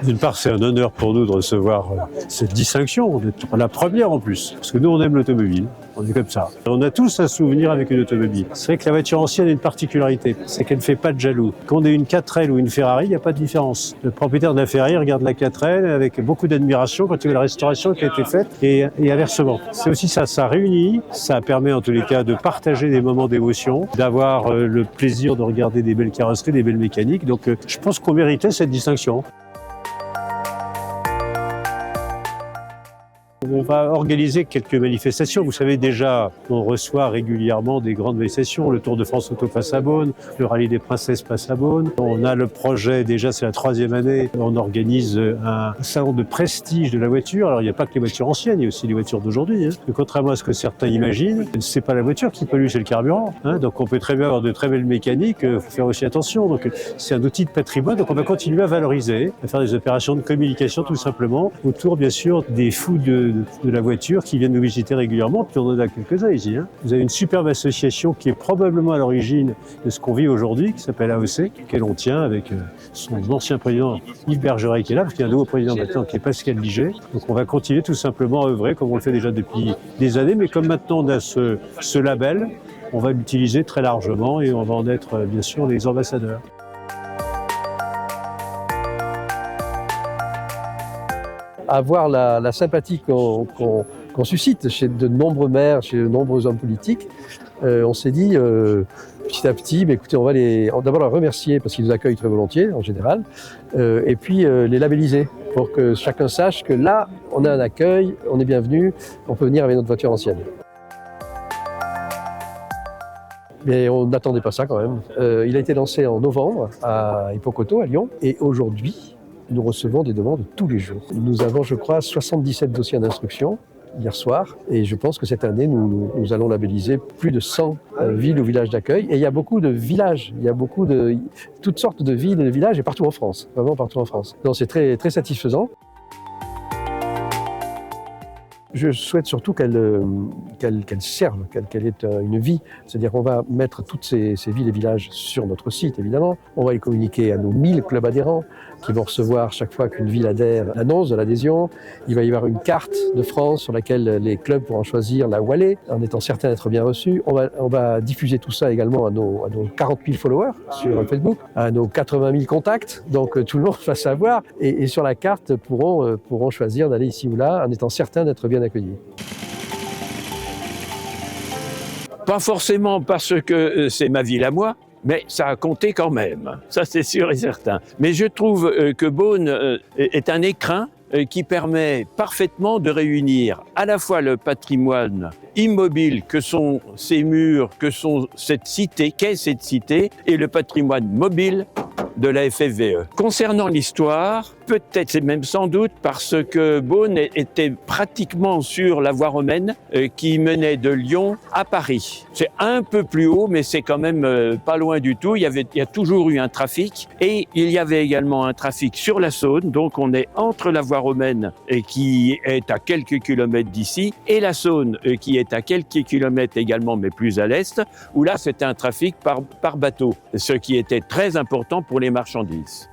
D'une part, c'est un honneur pour nous de recevoir cette distinction, d'être la première en plus, parce que nous, on aime l'automobile, on est comme ça. On a tous un souvenir avec une automobile. C'est vrai que la voiture ancienne a une particularité, c'est qu'elle ne fait pas de jaloux. Qu'on ait une 4L ou une Ferrari, il n'y a pas de différence. Le propriétaire de la Ferrari regarde la 4L avec beaucoup d'admiration quand il voit la restauration qui a été faite et inversement. C'est aussi ça, ça réunit, ça permet en tous les cas de partager des moments d'émotion, d'avoir le plaisir de regarder des belles carrosseries, des belles mécaniques. Donc je pense qu'on méritait cette distinction. On va organiser quelques manifestations. Vous savez déjà, on reçoit régulièrement des grandes manifestations. Le Tour de France Auto passe à Beaune, le Rallye des Princesses passe à Beaune. On a le projet, déjà c'est la 3e année, on organise un salon de prestige de la voiture. Alors il n'y a pas que les voitures anciennes, il y a aussi les voitures d'aujourd'hui. Contrairement à ce que certains imaginent, c'est pas la voiture qui pollue, c'est le carburant. Donc on peut très bien avoir de très belles mécaniques, il faut faire aussi attention. Donc c'est un outil de patrimoine, donc on va continuer à valoriser, à faire des opérations de communication tout simplement, autour bien sûr des fous de la voiture qui viennent nous visiter régulièrement, puis on en a quelques-uns ici. Vous avez une superbe association qui est probablement à l'origine de ce qu'on vit aujourd'hui, qui s'appelle AOC, qu'elle on tient avec son ancien président Yves Bergeret qui est là, parce qu'il y a un nouveau président maintenant qui est Pascal Liget. Donc on va continuer tout simplement à œuvrer comme on le fait déjà depuis des années, mais comme maintenant on a ce label, on va l'utiliser très largement et on va en être bien sûr les ambassadeurs. Avoir la sympathie qu'on suscite chez de nombreux maires, chez de nombreux hommes politiques, on s'est dit petit à petit, écoutez, on va d'abord les remercier parce qu'ils nous accueillent très volontiers en général, et puis les labelliser pour que chacun sache que là, on a un accueil, on est bienvenu, on peut venir avec notre voiture ancienne. Mais on n'attendait pas ça quand même. Il a été lancé en novembre à Hippocoto, à Lyon, et aujourd'hui, nous recevons des demandes tous les jours. Nous avons, je crois, 77 dossiers d'instruction hier soir. Et je pense que cette année, nous allons labelliser plus de 100 villes ou villages d'accueil. Et il y a beaucoup de villages, il y a beaucoup de toutes sortes de villes et de villages, et partout en France, vraiment partout en France. Donc c'est très, très satisfaisant. Je souhaite surtout qu'elle serve, qu'elle ait une vie. C'est-à-dire qu'on va mettre toutes ces villes et villages sur notre site, évidemment. On va les communiquer à nos 1000 clubs adhérents qui vont recevoir chaque fois qu'une ville adhère l'annonce de l'adhésion. Il va y avoir une carte de France sur laquelle les clubs pourront choisir là où aller, en étant certains d'être bien reçus. On va diffuser tout ça également à nos 40 000 followers sur Facebook, à nos 80 000 contacts. Donc tout le monde va savoir. Et sur la carte, pourront choisir d'aller ici ou là, en étant certains d'être bien accueillis. Pas forcément parce que c'est ma ville à moi, mais ça a compté quand même, ça c'est sûr et certain. Mais je trouve que Beaune est un écrin qui permet parfaitement de réunir à la fois le patrimoine immobile que sont ces murs, que sont cette cité, qu'est cette cité, et le patrimoine mobile de la FFVE. Concernant l'histoire, peut-être, c'est même sans doute parce que Beaune était pratiquement sur la voie romaine qui menait de Lyon à Paris. C'est un peu plus haut, mais c'est quand même pas loin du tout. Il y a toujours eu un trafic et il y avait également un trafic sur la Saône. Donc on est entre la voie romaine qui est à quelques kilomètres d'ici et la Saône qui est à quelques kilomètres également, mais plus à l'est, où là c'était un trafic par bateau, ce qui était très important pour les marchandises.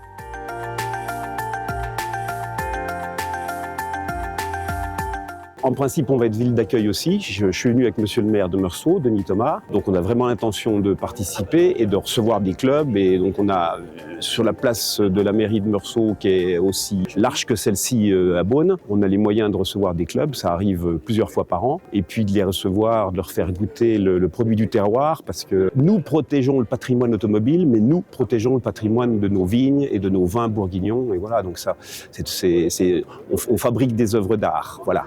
En principe, on va être ville d'accueil aussi. Je suis venu avec monsieur le maire de Meursault, Denis Thomas. Donc on a vraiment l'intention de participer et de recevoir des clubs. Et donc on a sur la place de la mairie de Meursault, qui est aussi large que celle-ci à Beaune, on a les moyens de recevoir des clubs. Ça arrive plusieurs fois par an. Et puis de les recevoir, de leur faire goûter le produit du terroir, parce que nous protégeons le patrimoine automobile, mais nous protégeons le patrimoine de nos vignes et de nos vins bourguignons. Et voilà, donc ça, on fabrique des œuvres d'art. Voilà.